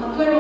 ಸುಧಾಮ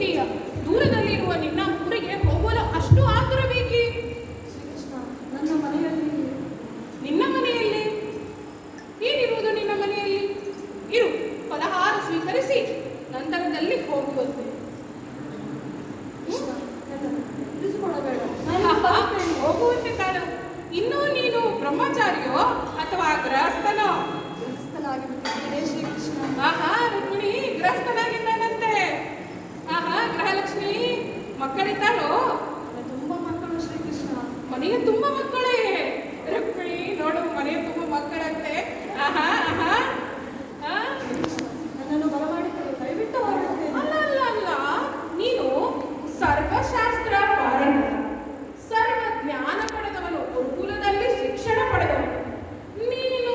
ಒಂಟಿಯ ದೂರದಲ್ಲಿರುವ ನಿನ್ನ ಊರಿಗೆ ಹೋಗಲು ಅಷ್ಟು ಆತುರಬೇಕೇ? ಶ್ರೀಕೃಷ್ಣ, ನನ್ನ ಮನೆಯಲ್ಲಿ. ನಿನ್ನ ಮನೆಯಲ್ಲಿ ಏನಿರುವುದು? ನಿನ್ನ ಮನೆಯಲ್ಲಿ ಇರು, ಫಲಹಾರ ಸ್ವೀಕರಿಸಿ ನಂತರದಲ್ಲಿ ಹೋಗುವಂತೆ. ತಿಳಿಸಿಕೊಡಬೇಡ, ಹೋಗುವಂತೆ ಕಾಣ. ಇನ್ನೂ ನೀನು ಬ್ರಹ್ಮಚಾರಿಯೋ ಅಥವಾ ಗೃಹಸ್ಥನೋ? ಗೃಹಸ್ಥನಾಗಿಬಿಟ್ಟಿದ್ದೇನೆ ಶ್ರೀಕೃಷ್ಣ. ಆಹಾ, ರುಕ್ಮಿಣಿ ಗೃಹಸ್ಥನಾಗಿದ್ದಾನಂತೆ. ಆಹಾ, ಗೃಹಲಕ್ಷ್ಮಿ ಮಕ್ಕಳಿದ್ದಾರೋ? ತುಂಬಾ ಮಕ್ಕಳು ಶ್ರೀಕೃಷ್ಣ. ಮನೆಗೆ ತುಂಬಾ ಮಕ್ಕಳೇ. ರುಕ್ಮಿಣಿ ನೋಡು, ಮನೆಗೆ ತುಂಬಾ ಮಕ್ಕಳಂತೆ. ಆಹಾ ಆಹಾ, ನನ್ನನ್ನು ಬರಮಾಡಿಕೊಳ್ಳು, ದಯವಿಟ್ಟು ಹೊರಡುತ್ತೇನೆ. ಅಲ್ಲ ಅಲ್ಲ ಅಲ್ಲ, ನೀನು ಸರ್ವಶಾಸ್ತ್ರ ಪಾರಂಗ, ಸರ್ವ ಜ್ಞಾನ ಪಡೆದವನು, ಗುರುಕುಲದಲ್ಲಿ ಶಿಕ್ಷಣ ಪಡೆದವನು. ನೀನು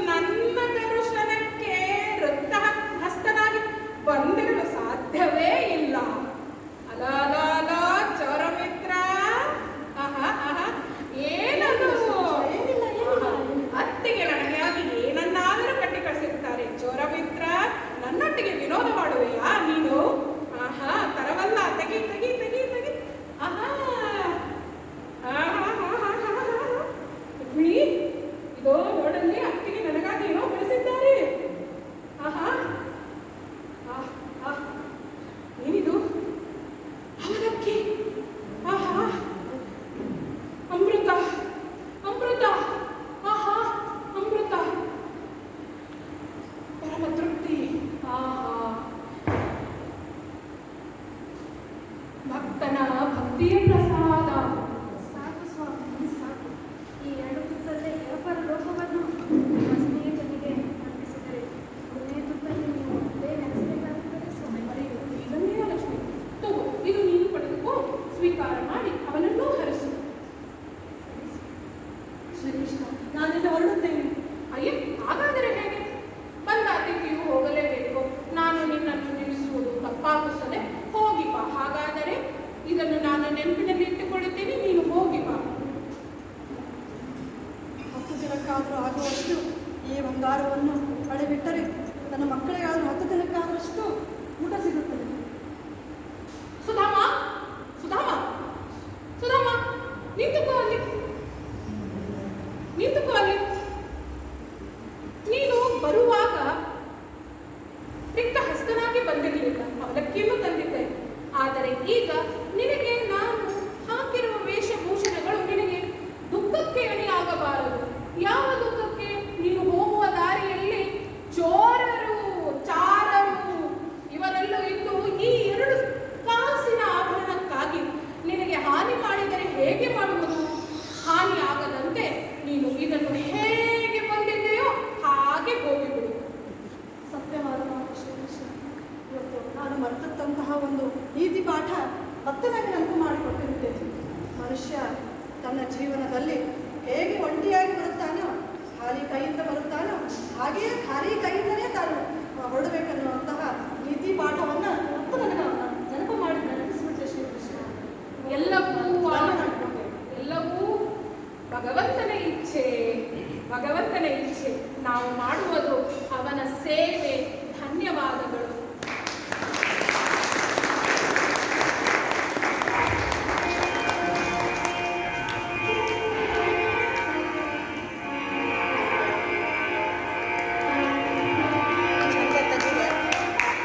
ನನ್ನ ದರ್ಶನಕ್ಕೆ ವೃತ್ತ ಹಸ್ತನಾಗಿ ಬಂದಿರಲು ಸಾಧ್ಯವೇ ಇಲ್ಲ. ಅಲ ಅಲ ಅಲ ಚೌರ ಮಿತ್ರ. ಆಹಾ ಆಹಾ, ಏನದು? ಅತ್ತಿಗೆ ನನಗಾಗಿ ಏನನ್ನಾದರೂ ಕಟ್ಟಿ ಕಳಿಸಿರ್ತಾರೆ. ಚೋರ ಮಿತ್ರ, ನನ್ನೊಟ್ಟಿಗೆ ವಿನೋದ ಮಾಡುವೆಯಾ ನೀನು? ಆಹಾ, ತರವಲ್ಲ, ತೆಗಿ ತೆಗಿ ತೆಗಿ ತೆಗಿ. ಆಹಾ ರುಕ್ಮಿಣಿ, ಇದೋ ನೋಡಲ್ಲಿ ಅತ್ತಿಗೆ ನನಗಾಗಿ ಏನೋ ಕಳಿಸಿದ್ದಾರೆ. ಆಹಾ, ಏನಿದು? ಅವಲಕ್ಕಿ. ಆಹಾ, ಅಮೃತ ಅಮೃತ. ಆಹಾ, ಅಮೃತ, ಪರಮ ತೃಪ್ತಿ. ಆಹಾ, ಭಕ್ತನ ಭಕ್ತಿಯ ಪ್ರಸಾದ. ಸಾಕು ಸ್ವಾಮಿ, ಸಾಕು. ಈ ಎರಡು ತುತ್ತಲ್ಲೇ ವ್ಯಾಪಾರ ಲೋಕವನ್ನು ನಿಮ್ಮ ಸ್ನೇಹಿತನಿಗೆ ಅರ್ಪಿಸಿದರೆ ಒಂದೇ ತುತ್ತಲ್ಲಿ ನೀವು ಅದೇ ನೆನೆಸಬೇಕಾಗುತ್ತದೆ ಸ್ವಾಮಿ. ಇದನ್ನೇ ಲಕ್ಷ್ಮಿ ತಗೋ, ಇದು ನೀನು ಪಡೆದುಕೋ, ಸ್ವೀಕಾರ ಮಾಡಿ ಅವನನ್ನೂ ಹರಿಸು. ಶ್ರೀಕೃಷ್ಣ, ನಾನಿಲ್ಲಿ ಹೊರಡುತ್ತೇನೆ. ಅಯ್ಯ, ಹಾಗಾದರೆ ಹೇಗೆ? ಬಂದ ಅತಿಥಿಯು ಹೋಗಲೇಬೇಕು. ನಾನು ನಿನ್ನನ್ನು ನಿಲ್ಲಿಸುವುದು ತಪ್ಪಾಗುತ್ತದೆ. ಹೋಗಿ ಬಾ. ಹಾಗಾದರೆ ಇದನ್ನು ನಾನು ನೆನಪಿನಲ್ಲಿ ಇಟ್ಟುಕೊಳ್ಳುತ್ತೇನೆ, ನೀನು ಹೋಗಿ ಬಾ. 10 ದಿನಕ್ಕಾದರೂ ಆಗುವಷ್ಟು ಈ ಬಂಗಾರವನ್ನು ಪಡೆಬಿಟ್ಟರೆ ನನ್ನ ಮಕ್ಕಳಿಗಾದರೂ 10 ದಿನಕ್ಕಾದಷ್ಟು ಊಟ ಸಿಗುತ್ತದೆ. ಸುಧಾಮ, ಸುಧಾಮ, ಸುಧಾಮ, ನಿಂತುಕೋ ಅಲ್ಲಿ, ನಿಂತುಕೋ ಅಲ್ಲಿ. ನೀನು ಬರುವಾಗ ರಿಕ್ತ ಹಸ್ತನಾಗಿ ಬಂದಿರಲಿಲ್ಲ, ಅವಲಕ್ಕಿಯನ್ನು ತಂದಿದ್ದೆ. ಆದರೆ ಈಗ ನಿನಗೆ ನಾನು ಹಾಕಿರುವ ವೇಷಭೂಷಣಗಳು ನಿನಗೆ ದುಃಖಕ್ಕೆ ಅಣಿಯಾಗಬಾರದು. ಯಾವ ದುಃಖಕ್ಕೆ? ನೀನು ಹೋಗುವ ದಾರಿಯಲ್ಲಿ ಚೋರರು, ಚಾರರು ಇವರೆಲ್ಲೂ ಇದ್ದು ಈ 2 ಕಾಸಿನ ಆಭರಣಕ್ಕಾಗಿ ನಿನಗೆ ಹಾನಿ ಮಾಡಿದರೆ ಹೇಗೆ ಮಾಡುವುದು? ಹಾನಿ ಆಗದಂತೆ ನೀನು ಇದನ್ನು ಹೇಗೆ ಬಂದಿದೆಯೋ ಹಾಗೆ ಹೋಗಿಬಿಡು. ಸತ್ಯವಾದ ಮಾತು ಶ್ರೀಕೃಷ್ಣ. ಇವತ್ತು ನಾನು ಮರೆತಂತಹ ಒಂದು ನೀತಿ ಪಾಠ ಮತ್ತೆ ನನಗೆ ನೆನಪು ಮಾಡಿಕೊಟ್ಟಿರುತ್ತೇನೆ. ಮನುಷ್ಯ ತನ್ನ ಜೀವನದಲ್ಲಿ ಹೇಗೆ ಒಂಟಿಯಾಗಿ ಬರುತ್ತಾನೋ, ಖಾಲಿ ಕೈಯಿಂದ ಬರುತ್ತಾನೋ, ಹಾಗೆಯೇ ಖಾಲಿ ಕೈಯಿಂದಲೇ ತಾನು ಹೊರಡಬೇಕನ್ನುವಂತಹ ನೀತಿ ಪಾಠವನ್ನು ಮತ್ತೆ ನನಗೆ ನೆನಪು ಮಾಡಿ ನೆನಪಿಸಿಬಿಟ್ಟೆ ಶ್ರೀಕೃಷ್ಣ. ಎಲ್ಲವೂ ಭಗವಂತನ ಇಚ್ಛೆ, ಭಗವಂತನ ಇಚ್ಛೆ. ನಾವು ಮಾಡುವುದು ಅವನ ಸೇವೆ. ಧನ್ಯವಾದಗಳು.